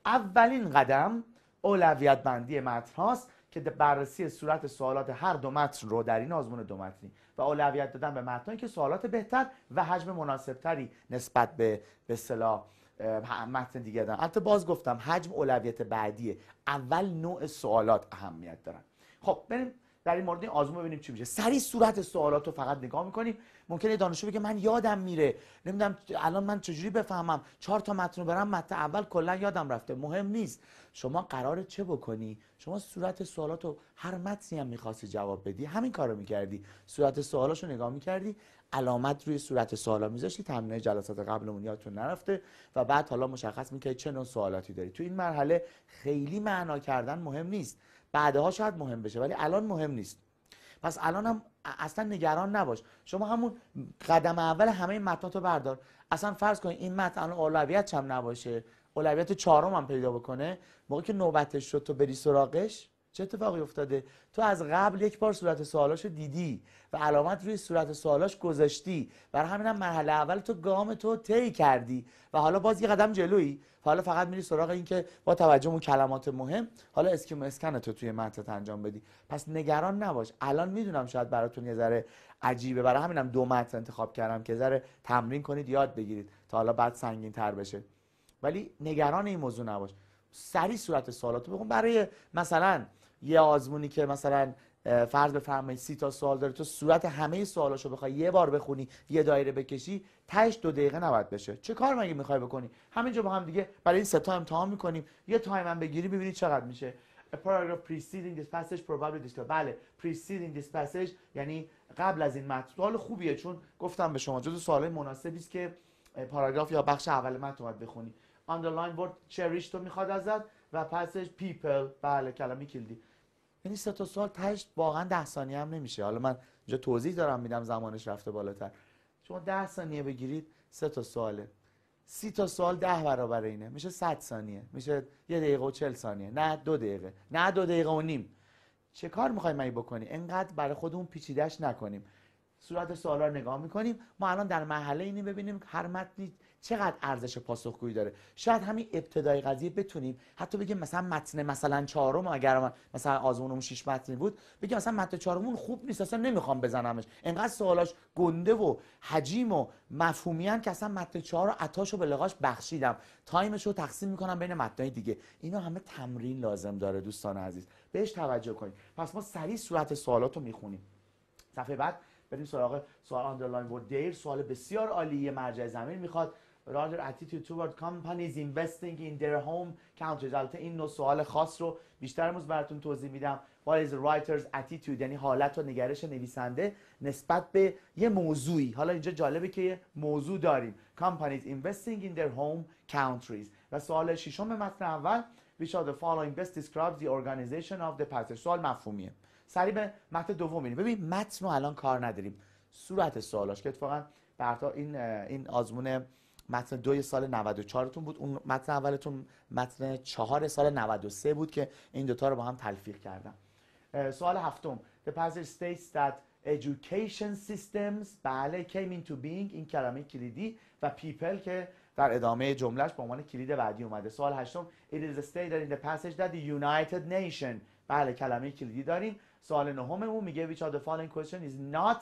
اولین قدم اولویت بندی متن هاست که بررسی صورت سوالات هر دو متن رو در این آزمون دو متنی و اولویت دادن به متنایی که سوالات بهتر و حجم مناسبتری نسبت به اصطلاح متن دیگه دارن. البته باز گفتم حجم اولویت بعدیه، اول نوع سوالات اهمیت دارن. خب بریم در این مورد این آزمون ببینیم چی میشه. سریع صورت سوالات رو فقط نگاه میکنیم. ممکنه دانشجو بگه من یادم میره، نمیدونم الان من چجوری بفهمم 4 تا متن رو برم متن اول کلا یادم رفته. مهم نیست. شما قراره چه بکنی؟ شما صورت سوالات رو هر متنی هم میخواستی جواب بدی همین کارو میکردی، صورت سوالاشو نگاه میکردی، علامت روی صورت سوالا میذاشتی، تمرین جلسات قبلمون یادتون نرفته و بعد حالا مشخص میکردی چه نوع سوالاتی داری. تو این مرحله خیلی معنا کردن مهم نیست، بعدها شاید مهم بشه ولی الان مهم نیست. پس الان هم اصلا نگران نباش. شما همون قدم اول همه متناتو بردار. اصلا فرض کن این متن الان اولویت هم نباشه، اولویت 4 هم پیدا بکنه، موقعی که نوبتش شد تو بری سراغش چه اتفاقی افتاده؟ تو از قبل یک بار صورت سوالاشو دیدی و علامت روی صورت سوالاش گذاشتی، برای همینم مرحله اول تو گام تو طی کردی و حالا باز یه قدم جلویی. حالا فقط میری سراغ این که با توجه به کلمات مهم حالا اسکن تو توی متن انجام بدی. پس نگران نباش. الان میدونم شاید براتون یه ذره عجیبه، برای همینم 2 متن انتخاب کردم که ذره تمرین کنید، یاد بگیرید تا حالا بعد سنگین تر بشه. ولی نگران این موضوع نباش. سریع صورت سوالاتو بخون. برای مثلا یه آزمونی که مثلا فرض بفرمایید 30 تا سوال داره، تو صورت همه سوالاشو بخوای یه بار بخونی، یه دایره بکشی، تهش 2 دقیقه نباید بشه. چه کار مگه میخوای بکنی؟ همینجا با هم دیگه برای این 3 تا امتحان میکنیم، یه تایم هم بگیری ببینید چقدر میشه. A paragraph preceding this passage probably discussed. بله preceding this passage یعنی قبل از این متن. سوال خوبیه چون گفتم به شما جزو سوالای مناسبی است که پاراگراف یا بخش اول متن باید بخونی. underline word cherish تو میخواد ازت و passage people. بله کلمه کلیدی. یعنی 3 تا سوال تهش واقعا 10 ثانیه هم نمیشه. حالا من اینجا توضیح دارم میدم زمانش رفته بالاتر. شما 10 ثانیه بگیرید 3 تا سواله. 30 تا سوال 10 برابر اینه، میشه 100 ثانیه، میشه 1 دقیقه و 40 ثانیه، نه 2 دقیقه، نه 2 دقیقه و نیم. چه کار میخوای مگه بکنی؟ انقدر برای خودمون پیچیده‌اش نکنیم. صورت سوالا رو نگاه میکنیم. ما الان در مرحله اینی ببینیم هر متنی چقدر ارزش پاسخگویی داره. شاید همین ابتدای قضیه بتونیم حتی بگیم مثلا متن مثلا 4م اگر مثلا آزمونمون 6 متنی بود، بگیم مثلا متن 4مون خوب نیست اصلا نمیخوام بزنمش، انقدر سوالاش گنده و حجیم و مفهومی ان که اصلا متن 4 رو عطاشو به لقاش بخشیدم، تایمشو تقسیم میکنم بین متنای دیگه. اینا همه تمرین لازم داره دوستان عزیز، بهش توجه کنید. پس ما سریع صورت سوالاتو میخونیم. صفحه بعد بریم سراغ سوال آندرلاین ورد دیر. سوال بسیار عالی، مرجع زمین میخواد. rather attitude toward companies investing in their home countries. البته این نوع سوال خاص رو بیشتر امروز براتون توضیح میدم. what is the writer's attitude یعنی حالت و نگرش نویسنده نسبت به یه موضوعی. حالا اینجا جالبه که یه موضوع داریم companies investing in their home countries. و سوال ششم متن اول which of the following best describes the organization of the passage. سوال مفهومیه. سریع به متن دوم میریم. ببین متن رو الان کار نداریم، صورت سوالاش که اتفاقا برتا این آزمون متن 2 سال 94 تون بود، اون متن اولتون متن 4 سال 93 بود که این دوتا رو با هم تلفیق کردم. سوال هفتم The passage states that education systems بله came into being، این کلمه کلیدی، و people که در ادامه جملهش به عنوان کلید بعدی اومده. سوال هشتم It is stated in the passage that the United Nation بله کلمه کلیدی داریم. سوال نهممون میگه which of the following question is not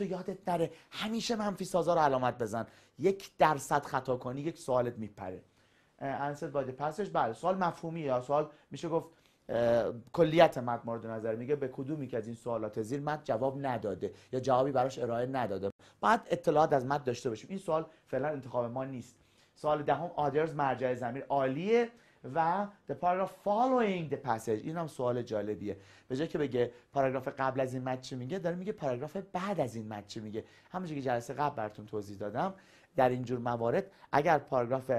رو یادت نره، همیشه منفی سازا رو علامت بزن، 1% خطا کنی یک سوالت میپره. answered by the passage بله سوال مفهومی یا سوال میشه گفت کلیت متن مورد نظر، میگه به کدومی که از این سوالات زیر متن جواب نداده یا جوابی براش ارائه نداده، باید اطلاعات از متن داشته باشیم. این سوال فعلا انتخاب ما نیست. سوال دهم others مرجع ضمیر عالیه و the paragraph following the passage. این هم سوال جالبیه. به جای که بگه پاراگراف قبل از این متن چی میگه، داره میگه پاراگراف بعد از این متن چی میگه. همونجوری که جلسه قبل براتون توضیح دادم، در این جور موارد اگر پاراگراف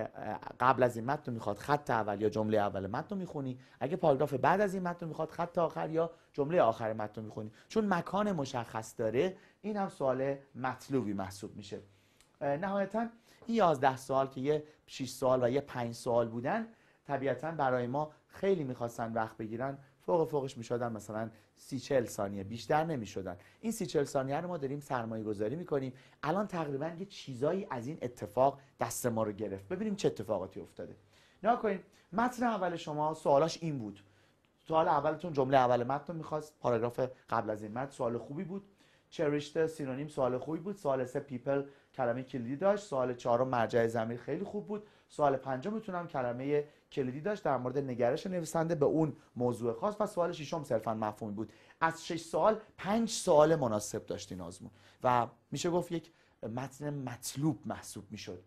قبل از این متن میخواد خط اول یا جمله اول متن رو میخونی، اگه پاراگراف بعد از این متن میخواد خط آخر یا جمله آخر متن رو میخونی. چون مکان مشخص داره، این هم سوال مطلوبی محسوب میشه. نهایتا این 11 سوال که یه 6 سوال و یه 5 سوال بودن، طبیعتا برای ما خیلی میخواستن وقت بگیرن، فوقش میشدن مثلا 30-40 ثانیه، بیشتر نمیشدن. این 30-40 ثانیه رو ما داریم سرمایه گذاری میکنیم. الان تقریبا یه چیزایی از این اتفاق دست ما رو گرفت. ببینیم چه اتفاقاتی افتاده. نگاه کنید متن اول شما سوالاش این بود. سوال اولتون جمله اول متن میخواست، پاراگراف قبل از این متن سوال خوبی بود. چریشت سینونیم سوال خوبی بود. سوال 3 پیپل کلمه کلیدی داشت. سوال 4 مرجع ضمیر خیلی خوب بود. سوال 5 میتونم کلمه کلیدی داشت در مورد نگرش نویسنده به اون موضوع خاص و سوال 6 صرفا مفهومی بود. از 6 سوال 5 سوال مناسب داشت این آزمون و میشه گفت یک متن مطلوب محسوب میشد.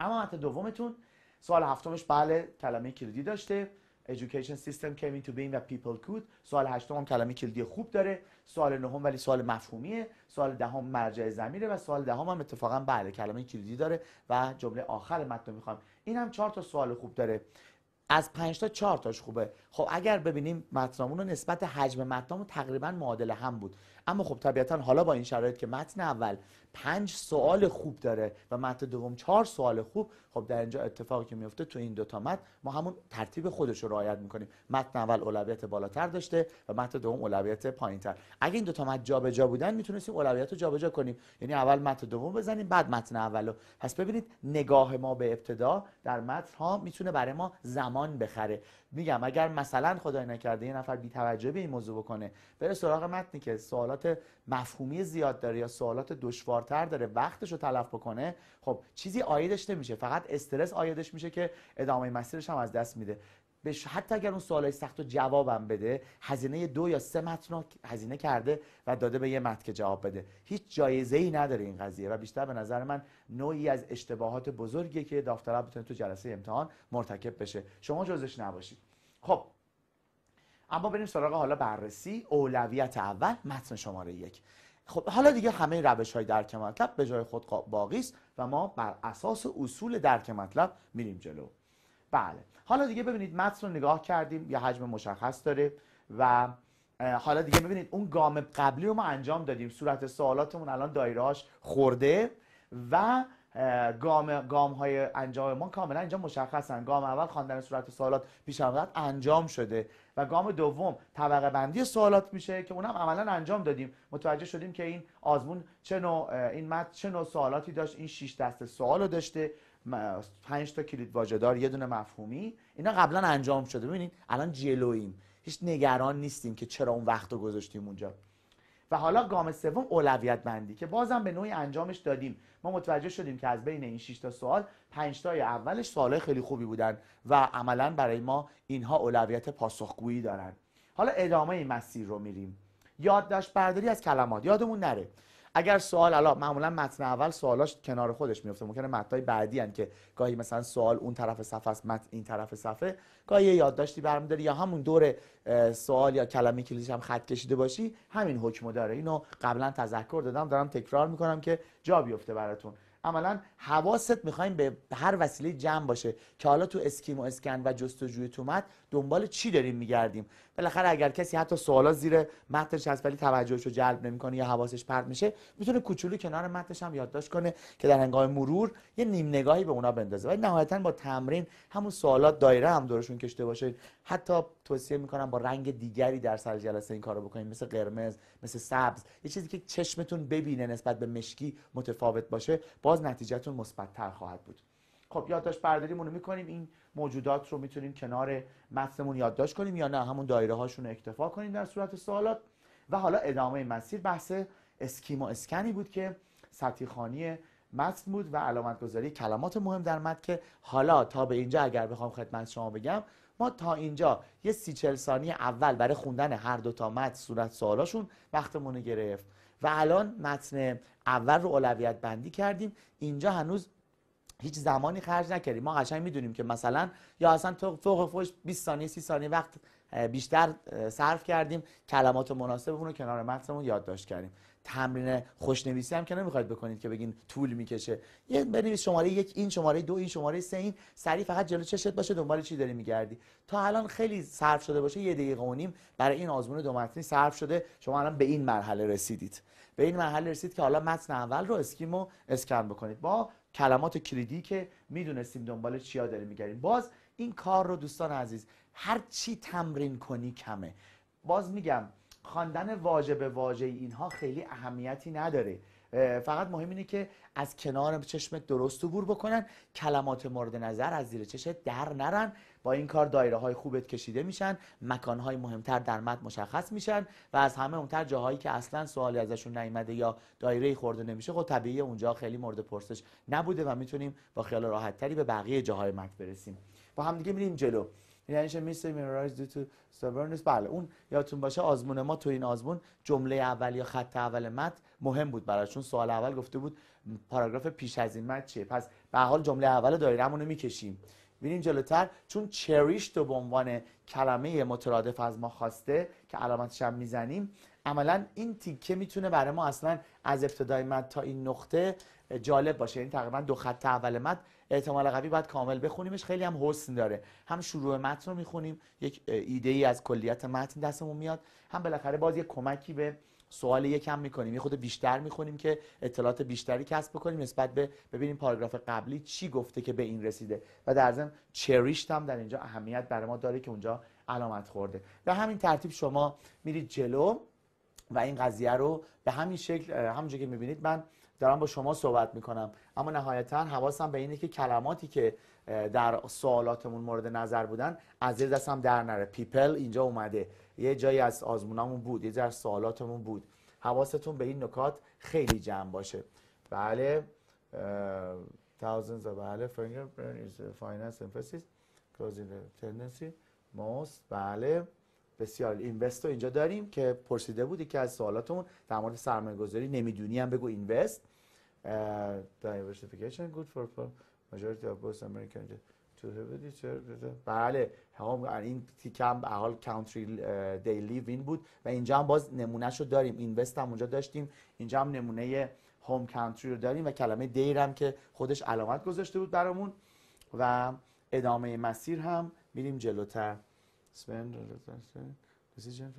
اما متن دومتون سوال هفتمش بله کلمه کلیدی داشته. Education system came into being و people could. سوال هشتم هم کلمه کلیدی خوب داره. سوال نهم ولی سوال مفهومیه. سوال دهم مرجع ضمیره و سوال دهم هم اتفاقا بله کلمه کلیدی داره و جمله آخر متن میخوام. این هم 4 تا سوال خوب داره. از 5 تا 4 تاش خوبه. خب اگر ببینیم متنمون رو نسبت حجم متنمون تقریبا معادل هم بود. اما خب طبیعتا حالا با این شرایط که متن اول 5 سوال خوب داره و متن دوم 4 سوال خوب، خب در اینجا اتفاقی که میفته تو این دو تا متن ما همون ترتیب خودش رو رعایت میکنیم. متن اول اولویت بالاتر داشته و متن دوم اولویت پایینتر. اگه این دو تا متن جابجا بودن میتونستیم اولویت رو جابجا کنیم، یعنی اول متن دوم بزنیم بعد متن اولو. پس ببینید نگاه ما به ابتدا در متن ها میتونه برای ما زمان بخره. میگم اگر مثلا خدای نکرده یه نفر بی توجه به این موضوع بکنه بره سراغ متنی که سوالات مفهومی زیاد داره یا سوالات دشوارتر داره وقتش رو تلف بکنه، خب چیزی عایدش نمیشه، فقط استرس عایدش میشه که ادامه مسیرش هم از دست میده. حتی اگر اون سوالای سخت رو جوابم بده هزینه 2 یا 3 متن رو هزینه کرده و داده به یه متن که جواب بده. هیچ جایزه‌ای نداره این قضیه و بیشتر به نظر من نوعی از اشتباهات بزرگیه که داوطلب بتونه تو جلسه امتحان مرتکب بشه. شما جزش نباشید. خب اما بریم سراغ حالا بررسی. اولویت اول متن شماره 1. خب حالا دیگه همه روش‌های درک مطلب به جای خود باقی است و ما بر اساس اصول درک مطلب میریم جلو. بله حالا دیگه ببینید متن رو نگاه کردیم، یه حجم مشخص داره و حالا دیگه ببینید اون گام قبلی رو ما انجام دادیم. صورت سوالاتمون الان دایره‌اش خورده و گام های انجام ما کاملا اینجا مشخصن. گام اول خواندن صورت سوالات پیش‌نهاد انجام شده و گام دوم طبقه بندی سوالات میشه که اونم عملا انجام دادیم. متوجه شدیم که این آزمون این متن چه نوع سوالاتی داشت. این 6 دسته سوالو داشته، 5 تا کلید واژه‌دار، یه دونه مفهومی. اینا قبلا انجام شده. ببینید الان جلوییم، هیچ نگران نیستیم که چرا اون وقت رو گذاشتیم اونجا. و حالا گام سوم اولویت بندی که بازم به نوعی انجامش دادیم. ما متوجه شدیم که از بین این 6 تا سوال 5 تای اولش سوالای خیلی خوبی بودن و عملاً برای ما اینها اولویت پاسخگویی دارن. حالا ادامه این مسیر رو میریم. یادداشت برداری از کلمات. یادمون نره اگر سوال الان معمولا متن اول سوالاش کنار خودش میفته، ممکنه متنای بعدی ان که گاهی مثلا سوال اون طرف صفحه است متن این طرف صفحه، گاهی یادداشتی برمی‌داری یا همون دور سوال یا کلمه کلیدیش هم خط کشیده باشی همین حکمو داره. اینو قبلا تذکر دادم، دارم تکرار میکنم که جا بیفته براتون. عملا حواست میخوایم به هر وسیله جمع باشه که حالا تو اسکیم و اسکن و جستجوی تو متن دنبال چی داریم میگردیم. بالاخره اگر کسی حتی سوالا زیر متنش هست ولی توجهش رو جلب نمیکنه یا حواسش پرت میشه، میتونه کوچولو کنار متنش هم یادداشت کنه که در هنگام مرور یه نیم نگاهی به اونا بندازه. ولی نهایتا با تمرین همون سوالات دایره هم دورشون کشیده باشه. حتی توصیه میکنم با رنگ دیگری در سر جلسه این کارو بکنید، مثل قرمز، مثل سبز، یه چیزی که چشمتون ببینه نسبت به مشکی متفاوت باشه، باز نتیجهتون مثبت‌تر خواهد بود. خب یادداشت برداریمون رو میکنیم. این موجودات رو میتونیم کنار متنمون یادداشت کنیم یا نه همون دایره هاشون رو اکتفا کنیم در صورت سوالات. و حالا ادامه مسیر بحث اسکیم و اسکنی بود که سطحی خوانی متن بود و علامت گذاری کلمات مهم در متن که حالا تا به اینجا اگر بخوام خدمت شما بگم ما تا اینجا یه 30-40 ثانیه اول برای خوندن هر دو تا متن صورت سوالاشون وقتمون رو گرفت و الان متن اول رو اولویت بندی کردیم. اینجا هنوز هیچ زمانی خرج نکردیم. ما قشنگ میدونیم که مثلا یا اصلا فوق فوقش 20 ثانیه 30 ثانیه وقت بیشتر صرف کردیم کلمات مناسب اون رو کنار متنمون یادداشت کردیم. تمرین خوشنویسی هم که نمیخواید بکنید که بگین طول میکشه. یه بنویس شماره 1 این، شماره 2 این، شماره 3 این، سریع فقط جلو چشت باشه دنبال چی داری میگردی. تا الان خیلی صرف شده باشه 1 دقیقه و نیم برای این آزمون دو متنی صرف شده. شما الان به این مرحله رسیدید. به این مرحله رسید که حالا متن اول رو اسکیم و اسکن بکنید با کلمات کلیدی که میدونستیم دنبال چیا داریم میگردیم. باز این کار رو دوستان عزیز هر چی تمرین کنی کمه. باز میگم خواندن واژه به واژه اینها خیلی اهمیتی نداره فقط مهم اینه که از کنار چشمت درست عبور بکنن، کلمات مورد نظر از زیر چشمت در نرن. با این کار دایره های خوبت کشیده میشن، مکان های مهمتر در متن مشخص میشن و از همه مهمتر جاهایی که اصلا سوالی ازشون نیامده یا دایره خورده نمیشه، خب طبیعیه اونجا خیلی مورد پرسش نبوده و میتونیم با خیال راحت تری به بقیه جاهای متن برسیم. با هم دیگه میریم جلو. یعنی میشه میمورایز دو تو stubbornness. بله اون یادتون باشه آزمون ما تو این آزمون جمله اول یا خط اول متن مهم بود براشون. سوال اول گفته بود پاراگراف پیش از این متن چیه، پس به هر حال جمله اول دایره‌مون رو میکشیم. ببینیم جلوتر، چون چریش تو به عنوان کلمه مترادف از ما خواسته که علامتش هم میزنیم، عملا این تیکه میتونه برای ما اصلا از ابتدای متن تا این نقطه جالب باشه. یعنی تقریبا 2 خط اول متن احتمال قوی باید کامل بخونیمش، خیلی هم حسن داره. هم شروع متن رو میخونیم، یک ایده ای از کلیت متن دستمون میاد، هم بالاخره باز یک کمکی به سوال یکم میکنیم، یه خود بیشتر میخونیم که اطلاعات بیشتری کسب بکنیم نسبت به ببینیم پاراگراف قبلی چی گفته که به این رسیده. و در ضمن چریشت هم در اینجا اهمیت برای ما داره که اونجا علامت خورده. به همین ترتیب شما میرید جلو و این قضیه رو به همین شکل، همونجوری که میبینید من دارم با شما صحبت میکنم، اما نهایتا حواسم به اینه که کلماتی که در سوالاتمون مورد نظر بودن از زیر دستم در نره. پیپل اینجا اومده، یه جایی از آزمونامون بود، یه جایی از سوالاتمون بود. حواستون به این نکات خیلی جمع باشه. بله thousands of بله fingerprint is finance emphasis causing the tendency most. بله بسیار. اینوست رو اینجا داریم که پرسیده بودی که از سوالاتمون در مورد سرمایه گذاری نمیدونی هم بگو اینوست. diversification good for majority of both American to بله هم این تیکم به حال country they live in بود و اینجا هم باز نمونهش رو داریم. اینوست هم اونجا داشتیم، اینجا هم نمونه هوم کانتری رو داریم و کلمه دیر هم که خودش علامت گذاشته بود برامون. و ادامه مسیر هم میریم جلوتر. spend decision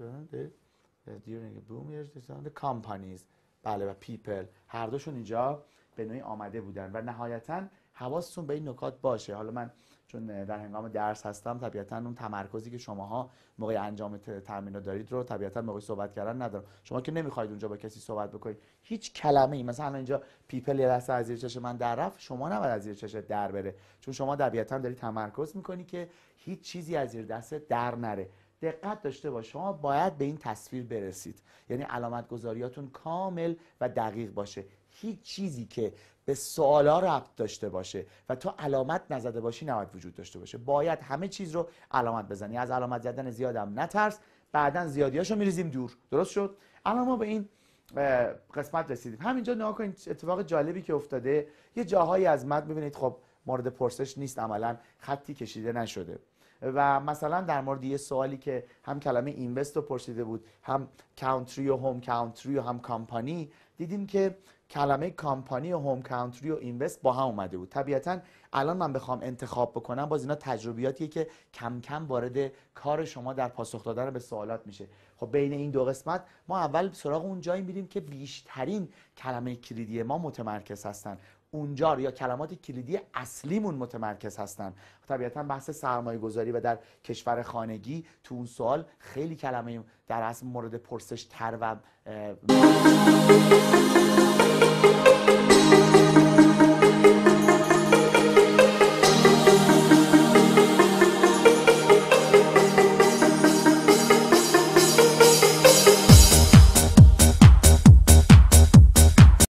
during a boom years the companies بله و people هر دوشون اینجا به نوعی آمده بودن. و نهایتاً حواستون به این نکات باشه. حالا من چون در هنگام درس هستم طبیعتاً اون تمرکزی که شماها موقع انجام تمرین طبیعتاً رو طبیعتاً موقع صحبت کردن ندارم. شما که نمیخواید اونجا با کسی صحبت بکنید، هیچ کلمه‌ای مثلا اینجا پیپل یه لحظه از زیر چشم من در رفت، شما نباید از زیر چشم در بره، چون شما طبیعتاً داری تمرکز میکنی که هیچ چیزی از زیر دست در نره. دقت داشته باش، شما باید به این تصویر برسید، یعنی علامت گذاریاتون کامل و دقیق باشه. هیچ چیزی که به سوالا ربط داشته باشه و تو علامت نزده باشی نباید وجود داشته باشه. باید همه چیز رو علامت بزنی. از علامت زدن زیادم نترس، بعداً زیادیاشو میریزیم دور. درست شد؟ الان ما به این قسمت رسیدیم. همینجا نگاه کنید اتفاق جالبی که افتاده. یه جاهایی از متن ببینید خب مورد پرسش نیست، عملاً خطی کشیده نشده. و مثلا در مورد یه سوالی که هم کلمه اینوست رو پرسیده بود، هم کانتری و هوم کانتری و هم کامپانی، دیدیم که کلمه کامپانی و هوم کانتری و اینوست با هم اومده بود. طبیعتا الان من بخوام انتخاب بکنم، باز اینا تجربیاتیه که کم کم وارد کار شما در پاسخ دادن به سوالات میشه. خب بین این دو قسمت ما اول سراغ اون جایی میریم که بیشترین کلمه کلیدی ما متمرکز هستن. اونجا یا کلمات کلیدی اصلیمون متمرکز هستن. طبیعتا بحث سرمایه گذاری و در کشور خانگی تو اون سوال خیلی کلمه در اصل مورد پرسش تر و